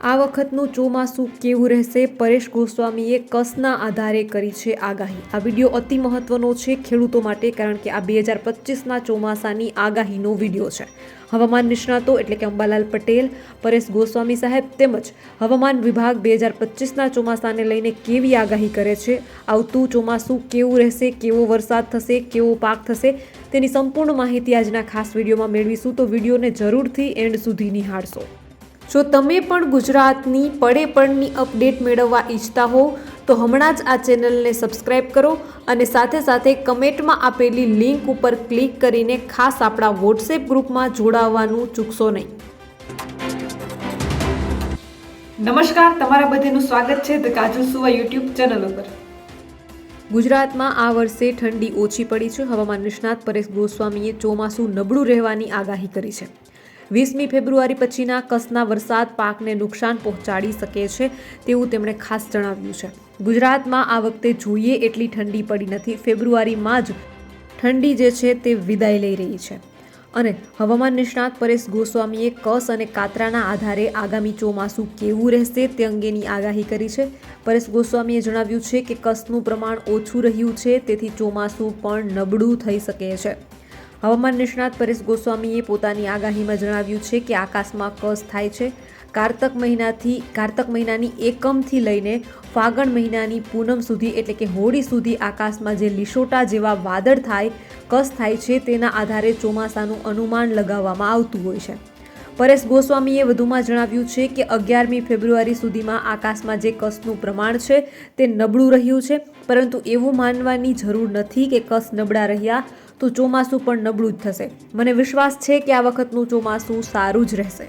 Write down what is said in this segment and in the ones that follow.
આ વખતનું ચોમાસું કેવું રહેશે? પરેશ ગોસ્વામીએ કસના આધારે કરી છે આગાહી. આ વિડીયો અતિ મહત્વનો છે ખેડૂતો માટે, કારણ કે આ 2025ના ચોમાસાની આગાહીનો વિડીયો છે. હવામાન નિષ્ણાતો એટલે કે અંબાલાલ પટેલ, પરેશ ગોસ્વામી સાહેબ તેમજ હવામાન વિભાગ 2025ના ચોમાસાને લઈને કેવી આગાહી કરે છે, આવતું ચોમાસું કેવું રહેશે, કેવો વરસાદ થશે, કેવો પાક થશે, તેની સંપૂર્ણ માહિતી આજના ખાસ વિડીયોમાં મેળવીશું. તો વિડીયોને જરૂરથી એન્ડ સુધી નિહાળશો. જો તમે પણ ગુજરાતની પડે પડની અપડેટ મેળવવા ઈચ્છતા હો તો હમણાં જ આ ચેનલને સબસ્ક્રાઇબ કરો અને સાથે સાથે કમેન્ટમાં આપેલી લિંક ઉપર ક્લિક કરીને ખાસ આપણા વોટ્સએપ ગ્રુપમાં જોડાવવાનું ચૂકશો નહીં. નમસ્કાર, તમારા બધાનું સ્વાગત છે ધ કાજલ સુવા યુટ્યુબ ચેનલ ઉપર. ગુજરાતમાં આ વર્ષે ઠંડી ઓછી પડી છે. હવામાન નિષ્ણાત પરેશ ગોસ્વામીએ ચોમાસું નબળું રહેવાની આગાહી કરી છે. 20મી ફેબ્રુઆરી પછીના કસના વરસાદ પાકને નુકસાન પહોંચાડી શકે છે તેવું તેમણે ખાસ જણાવ્યું છે. ગુજરાતમાં આ વખતે જોઈએ એટલી ઠંડી પડી નથી. ફેબ્રુઆરીમાં જ ઠંડી જે છે તે વિદાય લઈ રહી છે અને હવામાન નિષ્ણાત પરેશ ગોસ્વામીએ કસ અને કાતરાના આધારે આગામી ચોમાસું કેવું રહેશે તે અંગેની આગાહી કરી છે. પરેશ ગોસ્વામીએ જણાવ્યું છે કે કસનું પ્રમાણ ઓછું રહ્યું છે, તેથી ચોમાસું પણ નબળું થઈ શકે છે. હવામાન નિષ્ણાત પરેશ ગોસ્વામીએ પોતાની આગાહીમાં જણાવ્યું છે કે આકાશમાં કસ થાય છે. કારતક મહિનાની એકમથી લઈને ફાગણ મહિનાની પૂનમ સુધી એટલે કે હોળી સુધી આકાશમાં જે લીશોટા જેવા વાદળ થાય, કસ થાય છે, તેના આધારે ચોમાસાનું અનુમાન લગાવવામાં આવતું હોય છે. પરેશ ગોસ્વામીએ વધુમાં જણાવ્યું છે કે 11મી ફેબ્રુઆરી સુધીમાં આકાશમાં જે કસનું પ્રમાણ છે તે નબળું રહ્યું છે, પરંતુ એવું માનવાની જરૂર નથી કે કસ નબળા રહ્યા તો ચોમાસું પણ નબળું જ થશે. મને વિશ્વાસ છે કે આ વખતનું ચોમાસું સારું જ રહેશે.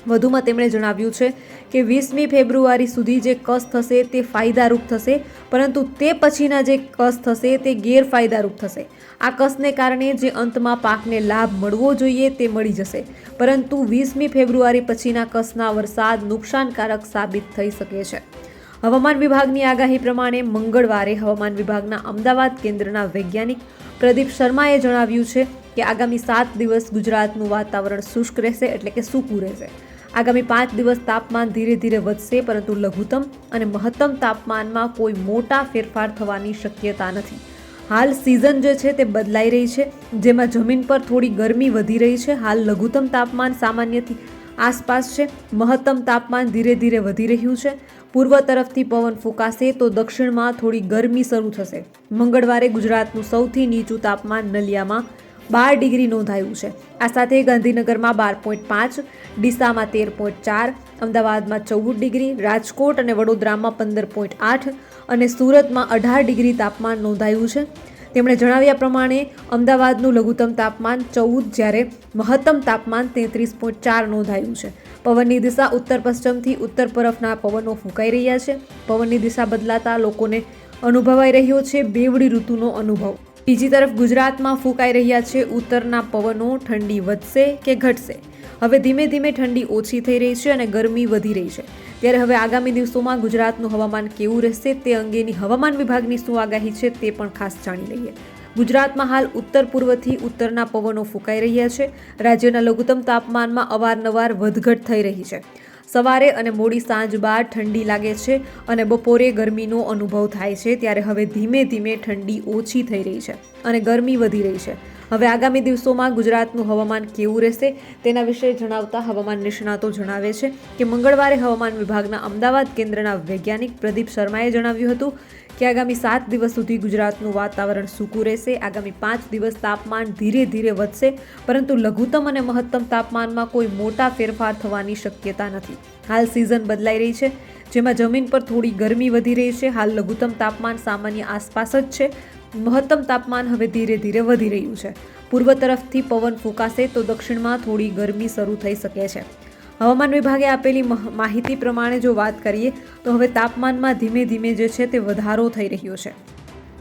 વધુમાં તેમણે જણાવ્યું છે કે 20મી ફેબ્રુઆરી સુધી જે કસ થશે તે ફાયદારૂપ થશે, પરંતુ તે પછીના જે કસ થશે તે ગેરફાયદારૂપ થશે. આ કસને કારણે જે અંતમાં પાકને લાભ મળવો જોઈએ તે મળી જશે, પરંતુ 20મી ફેબ્રુઆરી પછીના કસના વરસાદ નુકસાનકારક સાબિત થઈ શકે છે. હવામાન વિભાગની આગાહી પ્રમાણે મંગળવારે હવામાન વિભાગના અમદાવાદ કેન્દ્રના વૈજ્ઞાનિક પ્રદીપ શર્માએ જણાવ્યું છે કે આગામી 7 દિવસ ગુજરાતનું વાતાવરણ શુષ્ક રહેશે એટલે કે સૂકું રહેશે. આગામી 5 દિવસ તાપમાન ધીરે ધીરે વધશે, પરંતુ લઘુત્તમ અને મહત્તમ તાપમાનમાં કોઈ મોટા ફેરફાર થવાની શક્યતા નથી. હાલ સિઝન જે છે તે બદલાઈ રહી છે, જેમાં જમીન પર થોડી ગરમી વધી રહી છે. હાલ લઘુત્તમ તાપમાન સામાન્યથી આસપાસ છે, મહત્તમ તાપમાન ધીરે ધીરે વધી રહ્યું છે. પૂર્વ તરફથી પવન ફૂંકાશે તો દક્ષિણમાં થોડી ગરમી શરૂ થશે. મંગળવારે ગુજરાતનું સૌથી નીચું તાપમાન નલિયામાં 12 ડિગ્રી નોંધાયું છે. આ સાથે ગાંધીનગરમાં 12.5, ડીસામાં 13.4, અમદાવાદમાં 14 ડિગ્રી, રાજકોટ અને વડોદરામાં 15.8 અને સુરતમાં 18 ડિગ્રી તાપમાન નોંધાયું છે. તેમણે જણાવ્યા પ્રમાણે અમદાવાદનું લઘુત્તમ તાપમાન 14 જ્યારે મહત્તમ તાપમાન 33.4 નોંધાયું છે. પવનની દિશા ઉત્તર પશ્ચિમથી ઉત્તર તરફના પવનો ફૂંકાઈ રહ્યા છે. પવનની દિશા બદલાતા લોકોને અનુભવાઈ રહ્યો છે બેવડી ઋતુનો અનુભવ. બીજી તરફ ગુજરાતમાં ફૂંકાઈ રહ્યા છે ઉત્તરના પવનો. ઠંડી વધશે કે ઘટશે? હવે ધીમે ધીમે ઠંડી ઓછી થઈ રહી છે અને ગરમી વધી રહી છે. ત્યારે હવે આગામી દિવસોમાં ગુજરાતનું હવામાન કેવું રહેશે તે અંગેની હવામાન વિભાગની શું આગાહી છે તે પણ ખાસ જાણી લઈએ. ગુજરાતમાં હાલ ઉત્તર પૂર્વથી ઉત્તરના પવનો ફૂંકાઈ રહ્યા છે. રાજ્યના લઘુત્તમ તાપમાનમાં અવારનવાર વધઘટ થઈ રહી છે. સવારે અને મોડી સાંજ બાદ ઠંડી લાગે છે અને બપોરે ગરમીનો અનુભવ થાય છે. ત્યારે હવે ધીમે ધીમે ઠંડી ઓછી થઈ રહી છે અને ગરમી વધી રહી છે. હવે આગામી દિવસોમાં ગુજરાતનું હવામાન કેવું રહેશે તેના વિશે જણાવતા હવામાન નિષ્ણાતો જણાવે છે કે મંગળવારે હવામાન વિભાગના અમદાવાદ કેન્દ્રના વૈજ્ઞાનિક પ્રદીપ શર્માએ જણાવ્યું હતું કે આગામી 7 દિવસ સુધી ગુજરાતનું વાતાવરણ સૂકું રહેશે. આગામી 5 દિવસ તાપમાન ધીરે ધીરે વધશે, પરંતુ લઘુત્તમ અને મહત્તમ તાપમાનમાં કોઈ મોટા ફેરફાર થવાની શક્યતા નથી. હાલ સિઝન બદલાઈ રહી છે, જેમાં જમીન પર થોડી ગરમી વધી રહી છે. હાલ લઘુત્તમ તાપમાન સામાન્ય આસપાસ જ છે. મહત્તમ તાપમાન હવે ધીરે ધીરે વધી રહ્યું છે. પૂર્વ તરફથી પવન ફૂંકાશે તો દક્ષિણમાં થોડી ગરમી શરૂ થઈ શકે છે. હવામાન વિભાગે આપેલી માહિતી પ્રમાણે જો વાત કરીએ તો હવે તાપમાનમાં ધીમે ધીમે જે છે તે વધારો થઈ રહ્યો છે.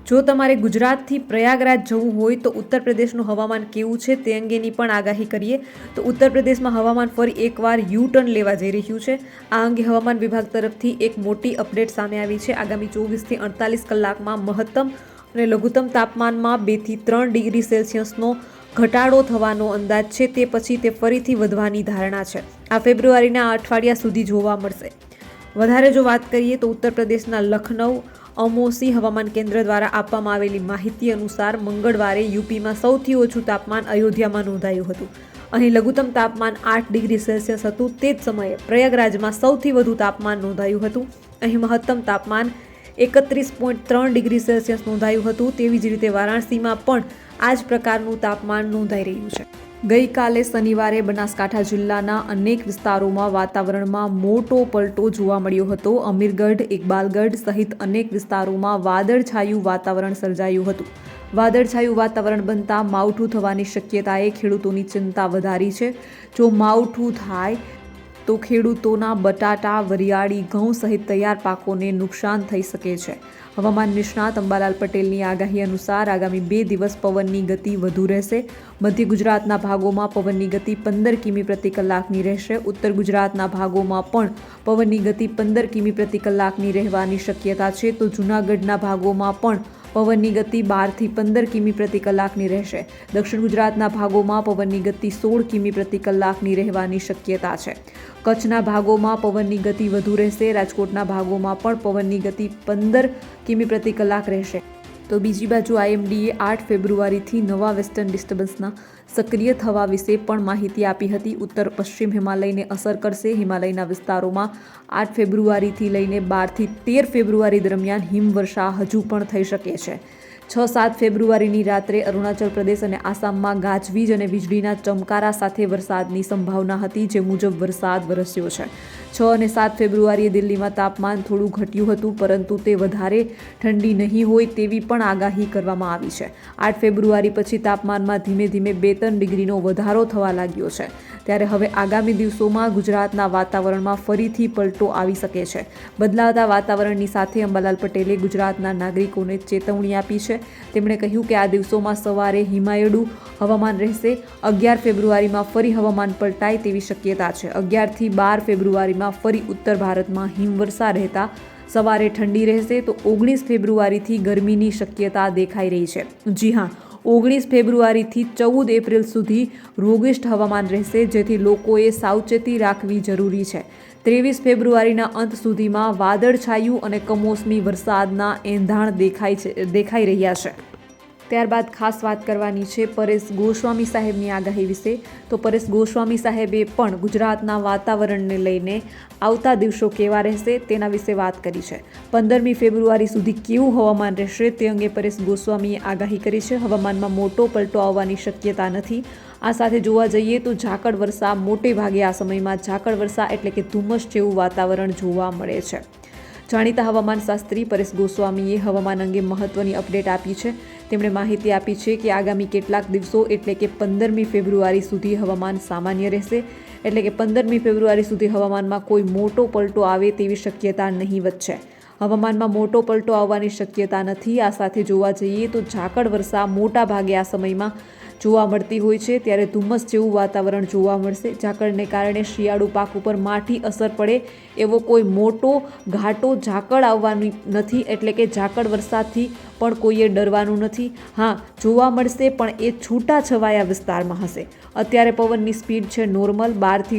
જો તમારે ગુજરાતથી પ્રયાગરાજ જવું હોય તો ઉત્તર પ્રદેશનું હવામાન કેવું છે તે અંગેની પણ આગાહી કરીએ તો ઉત્તર પ્રદેશમાં હવામાન ફરી એકવાર યુ-ટર્ન લેવા જઈ રહ્યું છે. આ અંગે હવામાન વિભાગ તરફથી એક મોટી અપડેટ સામે આવી છે. આગામી 24 થી 48 કલાકમાં મહત્તમ અને લઘુત્તમ તાપમાનમાં 2 થી 3 ડિગ્રી સેલ્સિયસનો ઘટાડો થવાનો અંદાજ છે, તે પછી તે ફરીથી વધવાની ધારણા છે. આ ફેબ્રુઆરીના અઠવાડિયા સુધી જોવા મળશે. વધારે જો વાત કરીએ તો ઉત્તર પ્રદેશના લખનઉ અમોસી હવામાન કેન્દ્ર દ્વારા આપવામાં આવેલી માહિતી અનુસાર મંગળવારે યુપીમાં સૌથી ઓછું તાપમાન અયોધ્યામાં નોંધાયું હતું. અહીં લઘુત્તમ તાપમાન 8 ડિગ્રી સેલ્સિયસ હતું. તે જ સમયે પ્રયાગરાજમાં સૌથી વધુ તાપમાન નોંધાયું હતું. અહીં મહત્તમ તાપમાન 31.3 ડિગ્રી સેલ્સિયસ નોંધાયું હતું. તેવી જ રીતે વારાણસીમાં પણ આ જ પ્રકારનું તાપમાન નોંધાઈ રહ્યું છે. ગઈકાલે શનિવારે બનાસકાંઠા જિલ્લાના અનેક વિસ્તારોમાં વાતાવરણમાં મોટો પલટો જોવા મળ્યો હતો. અમીરગઢ, ઇકબાલગઢ સહિત અનેક વિસ્તારોમાં વાદળછાયું વાતાવરણ સર્જાયું હતું. વાદળછાયું વાતાવરણ બનતા માવઠું થવાની શક્યતાએ ખેડૂતોની ચિંતા વધારી છે. જો માવઠું થાય તો ખેડૂતોના બટાટા, વરિયાળી, ઘઉં સહિત તૈયાર પાકોને નુકસાન થઈ શકે છે. હવામાન નિષ્ણાત અંબાલાલ પટેલની આગાહી અનુસાર આગામી 2 દિવસ પવનની ગતિ વધુ રહેશે. મધ્ય ગુજરાતના ભાગોમાં પવનની ગતિ 15 કિમી પ્રતિ કલાકની રહેશે. ઉત્તર ગુજરાતના ભાગોમાં પણ પવનની ગતિ 15 કિમી પ્રતિ કલાકની રહેવાની શક્યતા છે. તો જૂનાગઢના ભાગોમાં પણ પવનની ગતિ 12 થી 15 કિમી પ્રતિ કલાકની રહેશે. દક્ષિણ ગુજરાતના ભાગોમાં પવનની ગતિ 16 કિમી પ્રતિ કલાકની રહેવાની શક્યતા છે. કચ્છના ભાગોમાં પવનની ગતિ વધુ રહેશે. રાજકોટના ભાગોમાં પણ પવનની ગતિ 15 કિમી પ્રતિ કલાક રહેશે. તો બીજી બાજુ આઈએમડીએ 8 ફેબ્રુઆરીથી નવા વેસ્ટર્ન ડિસ્ટર્બન્સના સક્રિય થવા વિશે પણ માહિતી આપી હતી. ઉત્તર પશ્ચિમ હિમાલયને અસર કરશે. હિમાલયના વિસ્તારોમાં 8 ફેબ્રુઆરીથી લઈને 12 થી 13 ફેબ્રુઆરી દરમિયાન હિમવર્ષા હજુ પણ થઈ શકે છે. 6-7 ફેબ્રુઆરીની રાત્રે અરુણાચલ પ્રદેશ અને આસામમાં ગાજવીજ અને વીજળીના ચમકારા સાથે વરસાદની સંભાવના હતી, જે મુજબ વરસાદ વરસ્યો છે. 6 અને 7 ફેબ્રુઆરીએ દિલ્હીમાં તાપમાન થોડું ઘટ્યું હતું, પરંતુ તે વધારે ઠંડી નહીં હોય તેવી પણ આગાહી કરવામાં આવી છે. 8 ફેબ્રુઆરી પછી તાપમાનમાં ધીમે ધીમે 2-3 ડિગ્રીનો વધારો થવા લાગ્યો છે. ત્યારે હવે આગામી દિવસોમાં ગુજરાતના વાતાવરણમાં ફરીથી પલટો આવી શકે છે. બદલાતા વાતાવરણની સાથે અંબાલાલ પટેલે ગુજરાતના નાગરિકોને ચેતવણી આપી છે. તેમણે કહ્યું કે આ દિવસોમાં સવારે હિમાયડું હવામાન રહેશે. 11 ફેબ્રુઆરીમાં ફરી હવામાન પલટાય તેવી શક્યતા છે. 11 થી 12 ફેબ્રુઆરીમાં ફરી ઉત્તર ભારતમાં હિમવર્ષા રહેતા સવારે ઠંડી રહેશે. તો 19 ફેબ્રુઆરીથી ગરમીની શક્યતા દેખાઈ રહી છે. જી હા, 19 ફેબ્રુઆરીથી 14 એપ્રિલ સુધી રોગિષ્ટ હવામાન રહેશે, જેથી લોકોએ સાવચેતી રાખવી જરૂરી છે. 23 ફેબ્રુઆરીના અંત સુધીમાં વાદળછાયું અને કમોસમી વરસાદના એંધાણ દેખાઈ રહ્યા છે. ત્યારબાદ ખાસ વાત કરવાની છે પરેશ ગોસ્વામી સાહેબની આગાહી વિશે. તો પરેશ ગોસ્વામી સાહેબે પણ ગુજરાતના વાતાવરણને લઈને આવતા દિવસો કેવા રહેશે તેના વિશે વાત કરી છે. 15મી ફેબ્રુઆરી સુધી કેવું હવામાન રહેશે તે અંગે પરેશ ગોસ્વામીએ આગાહી કરી છે. હવામાનમાં મોટો પલટો આવવાની શક્યતા નથી. આ સાથે જોવા જઈએ તો ઝાકળ વર્ષા મોટે ભાગે આ સમયમાં ઝાકળ વર્ષા એટલે કે ધુમ્મસ જેવું વાતાવરણ જોવા મળે છે. જાણીતા હવામાન શાસ્ત્રી પરેશ ગોસ્વામીએ હવામાન અંગે મહત્વની અપડેટ આપી છે. તેમણે માહિતી આપી છે કે આગામી કેટલાક દિવસો એટલે કે 15મી ફેબ્રુઆરી સુધી હવામાન સામાન્ય રહેશે. એટલે કે 15મી ફેબ્રુઆરી સુધી હવામાનમાં કોઈ મોટો પલટો આવે તેવી શક્યતા નહીવત છે. હવામાનમાં મોટો પલટો આવવાની શક્યતા નથી. આ સાથે જોવા જઈએ તો ઝાકળ વર્ષા મોટા ભાગે આ સમયમાં જોવા મળતી હોય છે. ત્યારે ધુમ્મસ જેવું વાતાવરણ જોવા મળશે. ઝાકળને કારણે શિયાળુ પાક ઉપર માઠી અસર પડે એવો કોઈ મોટો ઘાટો ઝાકળ આવવાની નથી. એટલે કે ઝાકળ વર્ષાથી પણ કોઈએ ડરવાનું નથી. હા, જોવા મળશે પણ એ છૂટા છવાયા વિસ્તારમાં હશે. અત્યારે પવનની સ્પીડ છે નોર્મલ 12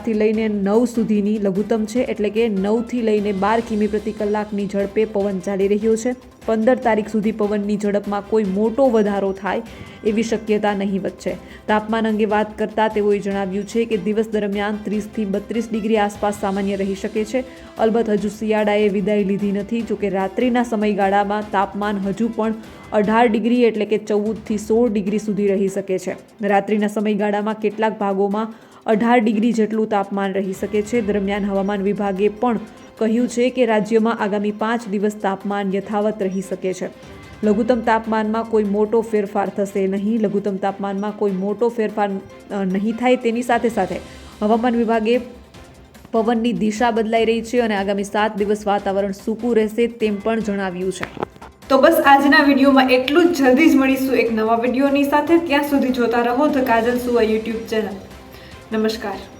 થી લઈને 9 સુધીની લઘુત્તમ છે. એટલે કે 9 થી લઈને 12 કિમી પ્રતિ કલાકની ઝડપે પવન ચાલી રહ્યો છે. 15 તારીખ સુધી પવનની ઝડપમાં કોઈ મોટો વધારો થાય એવી શક્યતા નહીવત છે. તાપમાન અંગે વાત કરતાં તેઓએ જણાવ્યું છે કે દિવસ દરમિયાન 30 થી 32 ડિગ્રી આસપાસ સામાન્ય રહી શકે છે. અલબત્ત હજુ શિયાળાએ વિદાય લીધી નથી. જોકે રાત્રિના સમયગાળામાં તાપમાન હજુ પણ 18 ડિગ્રી એટલે કે 14 થી 16 ડિગ્રી સુધી રહી શકે છે. રાત્રિના સમયગાળામાં કેટલાક ભાગોમાં 18 ડિગ્રી જેટલું તાપમાન રહી શકે છે. દરમિયાન હવામાન વિભાગે પણ કહ્યું છે કે રાજ્યમાં આગામી 5 દિવસ તાપમાન યથાવત રહી શકે છે. લઘુત્તમ તાપમાનમાં કોઈ મોટો ફેરફાર થશે નહીં. લઘુત્તમ તાપમાનમાં કોઈ મોટો ફેરફાર નહીં થાય. તેની સાથે સાથે હવામાન વિભાગે પવનની દિશા બદલાઈ રહી છે અને આગામી 7 દિવસ વાતાવરણ સૂકું રહેશે તેમ પણ જણાવ્યું છે. તો બસ આજના વિડીયોમાં એટલું જ. જલ્દી જ મળીશું એક નવા વિડીયોની સાથે. ત્યાં સુધી જોતા રહો ધ કાજલ સુવા યુટ્યુબ ચેનલ. નમસ્કાર.